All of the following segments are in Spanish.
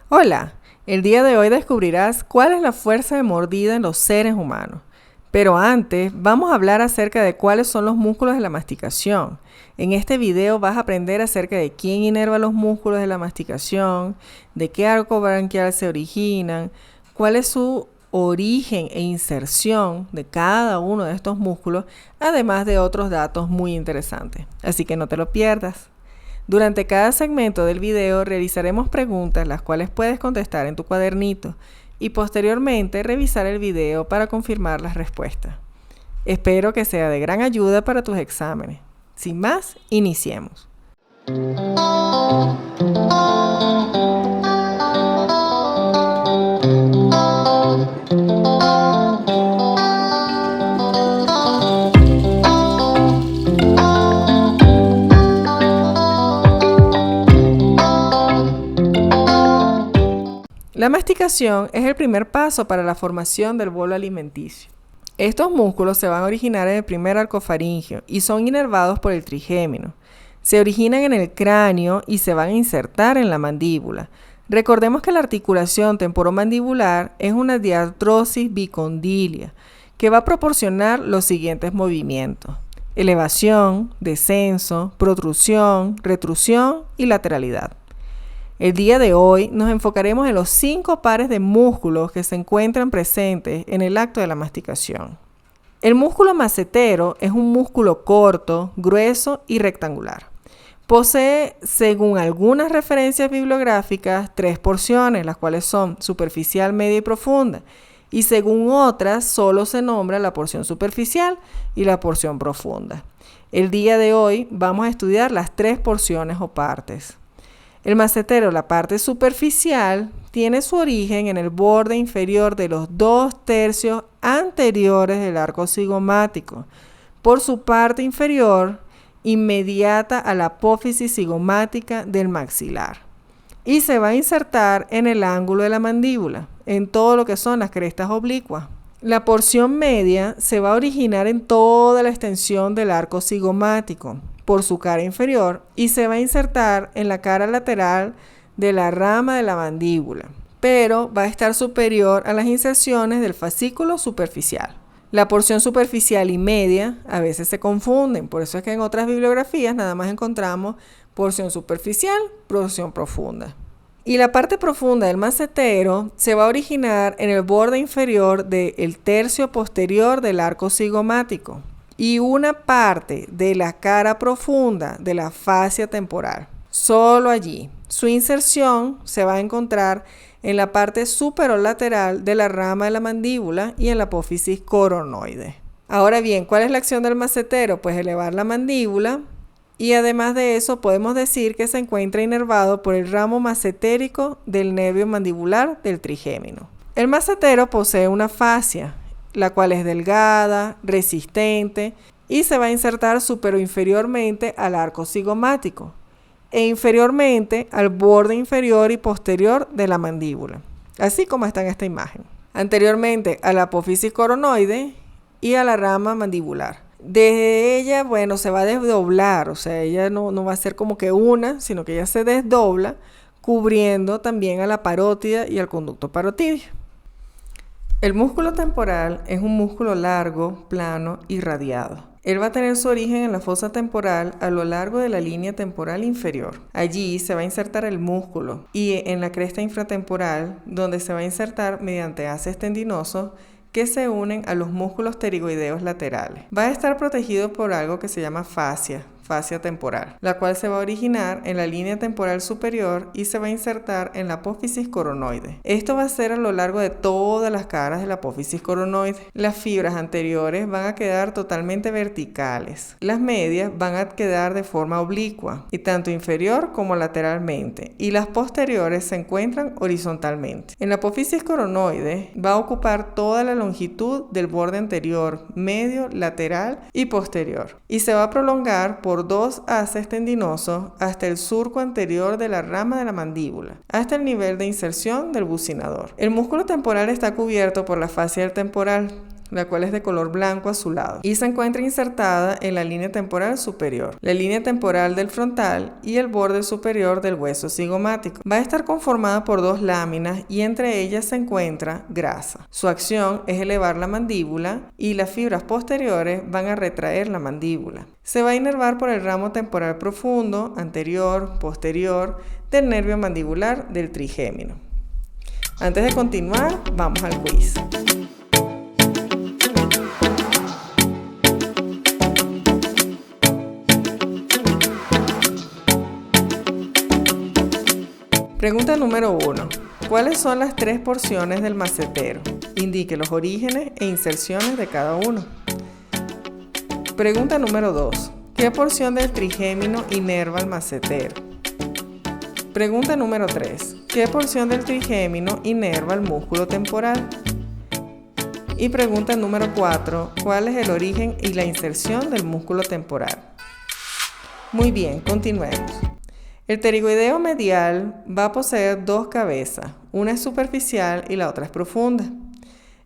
Hola, el día de hoy descubrirás cuál es la fuerza de mordida en los seres humanos. Pero antes, vamos a hablar acerca de cuáles son los músculos de la masticación. En este video vas a aprender acerca de quién inerva los músculos de la masticación, de qué arco branquial se originan, cuál es su origen e inserción de cada uno de estos músculos, además de otros datos muy interesantes. Así que no te lo pierdas. Durante cada segmento del video realizaremos preguntas las cuales puedes contestar en tu cuadernito y posteriormente revisar el video para confirmar las respuestas. Espero que sea de gran ayuda para tus exámenes. Sin más, iniciemos. La masticación es el primer paso para la formación del bolo alimenticio. Estos músculos se van a originar en el primer arco faríngeo y son inervados por el trigémino. Se originan en el cráneo y se van a insertar en la mandíbula. Recordemos que la articulación temporomandibular es una diartrosis bicondilia que va a proporcionar los siguientes movimientos: elevación, descenso, protrusión, retrusión y lateralidad. El día de hoy nos enfocaremos en los 5 pares de músculos que se encuentran presentes en el acto de la masticación. El músculo macetero es un músculo corto, grueso y rectangular. Posee, según algunas referencias bibliográficas, 3 porciones, las cuales son superficial, media y profunda, y según otras solo se nombra la porción superficial y la porción profunda. El día de hoy vamos a estudiar las 3 porciones o partes. El macetero, la parte superficial, tiene su origen en el borde inferior de los 2/3 anteriores del arco cigomático, por su parte inferior inmediata a la apófisis cigomática del maxilar, y se va a insertar en el ángulo de la mandíbula, en todo lo que son las crestas oblicuas. La porción media se va a originar en toda la extensión del arco cigomático, por su cara inferior, y se va a insertar en la cara lateral de la rama de la mandíbula, pero va a estar superior a las inserciones del fascículo superficial. La porción superficial y media a veces se confunden, por eso es que en otras bibliografías nada más encontramos porción superficial, porción profunda. Y la parte profunda del macetero se va a originar en el borde inferior del tercio posterior del arco cigomático y una parte de la cara profunda de la fascia temporal. Solo allí. Su inserción se va a encontrar en la parte superolateral de la rama de la mandíbula y en la apófisis coronoide. Ahora bien, ¿cuál es la acción del macetero? Pues elevar la mandíbula, y además de eso podemos decir que se encuentra inervado por el ramo macetérico del nervio mandibular del trigémino. El macetero posee una fascia, la cual es delgada, resistente, y se va a insertar superinferiormente al arco cigomático e inferiormente al borde inferior y posterior de la mandíbula, así como está en esta imagen. Anteriormente a la apófisis coronoide y a la rama mandibular. Desde ella, se va a desdoblar, o sea, ella no va a ser como que una, sino que ella se desdobla, cubriendo también a la parótida y al conducto parotidio. El músculo temporal es un músculo largo, plano y radiado. Él va a tener su origen en la fosa temporal a lo largo de la línea temporal inferior. Allí se va a insertar el músculo y en la cresta infratemporal, donde se va a insertar mediante haces tendinosos que se unen a los músculos pterigoideos laterales. Va a estar protegido por algo que se llama fascia temporal, la cual se va a originar en la línea temporal superior y se va a insertar en la apófisis coronoide. Esto va a ser a lo largo de todas las caras de la apófisis coronoide. Las fibras anteriores van a quedar totalmente verticales. Las medias van a quedar de forma oblicua, y tanto inferior como lateralmente, y las posteriores se encuentran horizontalmente. En la apófisis coronoide va a ocupar toda la longitud del borde anterior, medio, lateral y posterior, y se va a prolongar por 2 haces tendinosos hasta el surco anterior de la rama de la mandíbula, hasta el nivel de inserción del bucinador. El músculo temporal está cubierto por la fascia del temporal, la cual es de color blanco azulado y se encuentra insertada en la línea temporal superior, la línea temporal del frontal y el borde superior del hueso cigomático. Va a estar conformada por dos láminas y entre ellas se encuentra grasa. Su acción es elevar la mandíbula y las fibras posteriores van a retraer la mandíbula. Se va a inervar por el ramo temporal profundo, anterior, posterior, del nervio mandibular del trigémino. Antes de continuar, vamos al quiz. Pregunta número 1. ¿Cuáles son las 3 porciones del macetero? Indique los orígenes e inserciones de cada uno. Pregunta número 2. ¿Qué porción del trigémino inerva el macetero? Pregunta número 3. ¿Qué porción del trigémino inerva el músculo temporal? Y pregunta número 4. ¿Cuál es el origen y la inserción del músculo temporal? Muy bien, continuemos. El pterigoideo medial va a poseer dos cabezas, una es superficial y la otra es profunda.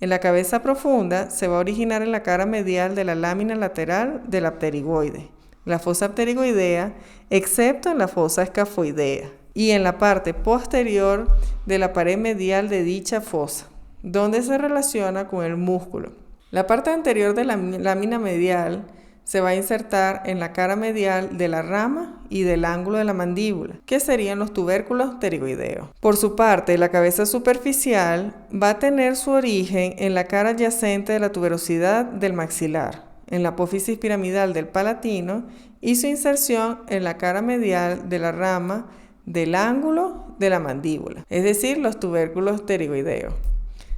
En la cabeza profunda se va a originar en la cara medial de la lámina lateral de la pterigoide, la fosa pterigoidea, excepto en la fosa escafoidea, y en la parte posterior de la pared medial de dicha fosa, donde se relaciona con el músculo. La parte anterior de la lámina medial se va a insertar en la cara medial de la rama y del ángulo de la mandíbula, que serían los tubérculos pterigoideos. Por su parte, la cabeza superficial va a tener su origen en la cara adyacente de la tuberosidad del maxilar, en la apófisis piramidal del palatino, y su inserción en la cara medial de la rama del ángulo de la mandíbula, es decir, los tubérculos pterigoideos.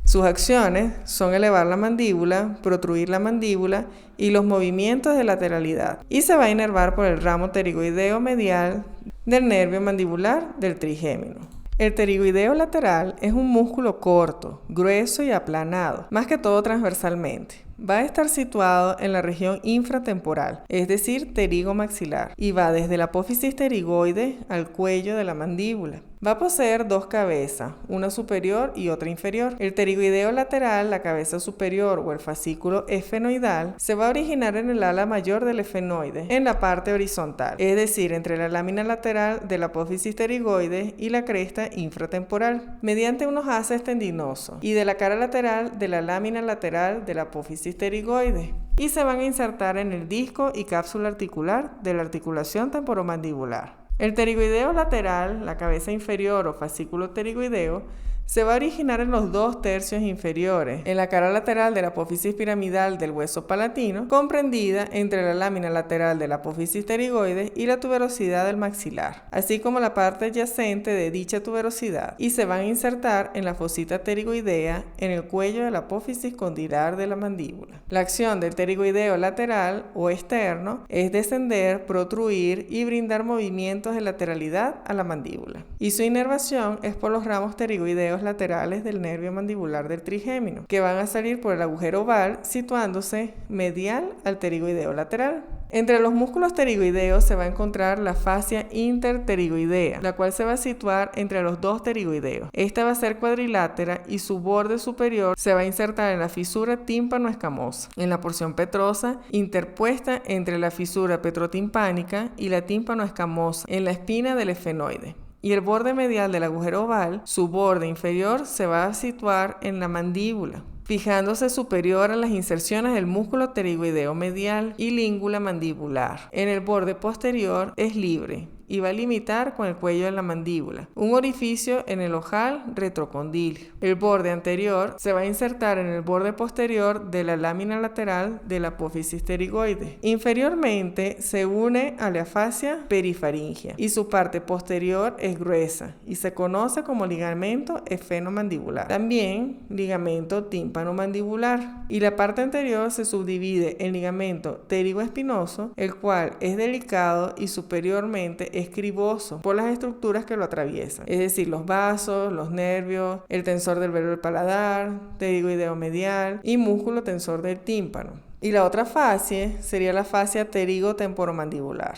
Sus acciones son elevar la mandíbula, protruir la mandíbula y los movimientos de lateralidad, y se va a inervar por el ramo pterigoideo medial del nervio mandibular del trigémino. El pterigoideo lateral es un músculo corto, grueso y aplanado, más que todo transversalmente. Va a estar situado en la región infratemporal, es decir, pterigomaxilar, y va desde la apófisis pterigoide al cuello de la mandíbula. Va a poseer dos cabezas, una superior y otra inferior. El pterigoideo lateral, la cabeza superior o el fascículo esfenoidal, se va a originar en el ala mayor del esfenoide, en la parte horizontal, es decir, entre la lámina lateral de la apófisis pterigoide y la cresta infratemporal, mediante unos haces tendinosos, y de la cara lateral de la lámina lateral de la apófisis pterigoide, y se van a insertar en el disco y cápsula articular de la articulación temporomandibular. El pterigoideo lateral, la cabeza inferior o fascículo pterigoideo, se va a originar en los 2/3 inferiores, en la cara lateral de la apófisis piramidal del hueso palatino, comprendida entre la lámina lateral de la apófisis pterigoide y la tuberosidad del maxilar, así como la parte adyacente de dicha tuberosidad, y se van a insertar en la fosita pterigoidea en el cuello de la apófisis condilar de la mandíbula. La acción del pterigoideo lateral o externo es descender, protruir y brindar movimientos de lateralidad a la mandíbula, y su inervación es por los ramos pterigoideos laterales del nervio mandibular del trigémino, que van a salir por el agujero oval situándose medial al pterigoideo lateral. Entre los músculos pterigoideos se va a encontrar la fascia interpterigoidea, la cual se va a situar entre los dos pterigoideos. Esta va a ser cuadrilátera y su borde superior se va a insertar en la fisura tímpano-escamosa, en la porción petrosa interpuesta entre la fisura petrotimpánica y la tímpano-escamosa, en la espina del esfenoide. Y el borde medial del agujero oval, su borde inferior, se va a situar en la mandíbula, fijándose superior a las inserciones del músculo pterigoideo medial y língula mandibular. En el borde posterior es libre y va a limitar con el cuello de la mandíbula, un orificio en el ojal retrocondilio. El borde anterior se va a insertar en el borde posterior de la lámina lateral de la apófisis pterigoide. Inferiormente se une a la fascia perifaringia y su parte posterior es gruesa y se conoce como ligamento esfenomandibular, también ligamento tímpano-mandibular, y la parte anterior se subdivide en ligamento pterigoespinoso, el cual es delicado y superiormente es criboso por las estructuras que lo atraviesan, es decir, los vasos, los nervios, el tensor del velo del paladar, pterigoideo medial y músculo tensor del tímpano. Y la otra fascia sería la fascia pterigo-temporomandibular.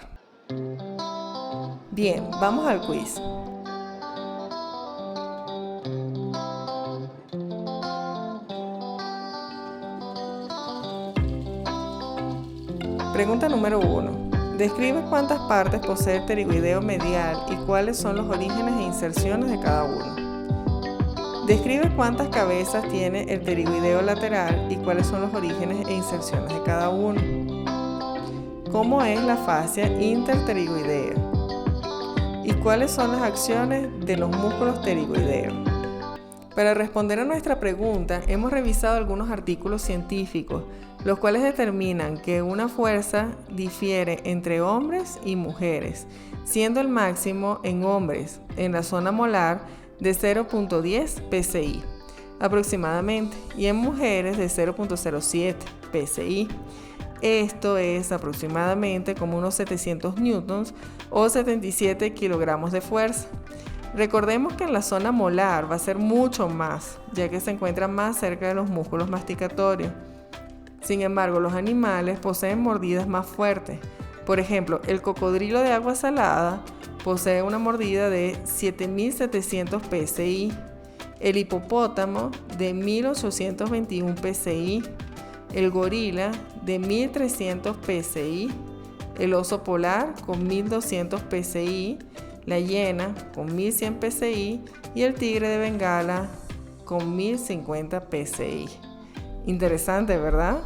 Bien, vamos al quiz. Pregunta número 1. Describe cuántas partes posee el pterigoideo medial y cuáles son los orígenes e inserciones de cada uno. Describe cuántas cabezas tiene el pterigoideo lateral y cuáles son los orígenes e inserciones de cada uno. ¿Cómo es la fascia interpterigoidea? ¿Y cuáles son las acciones de los músculos pterigoideos? Para responder a nuestra pregunta, hemos revisado algunos artículos científicos, los cuales determinan que una fuerza difiere entre hombres y mujeres, siendo el máximo en hombres, en la zona molar, de 0.10 psi aproximadamente, y en mujeres de 0.07 psi. Esto es aproximadamente como unos 700 newtons o 77 kilogramos de fuerza. Recordemos que en la zona molar va a ser mucho más, ya que se encuentra más cerca de los músculos masticatorios. Sin embargo, los animales poseen mordidas más fuertes. Por ejemplo, el cocodrilo de agua salada posee una mordida de 7700 psi, el hipopótamo de 1821 psi, el gorila de 1300 psi, el oso polar con 1200 psi, la hiena con 1100 psi y el tigre de Bengala con 1050 psi. Interesante, ¿verdad?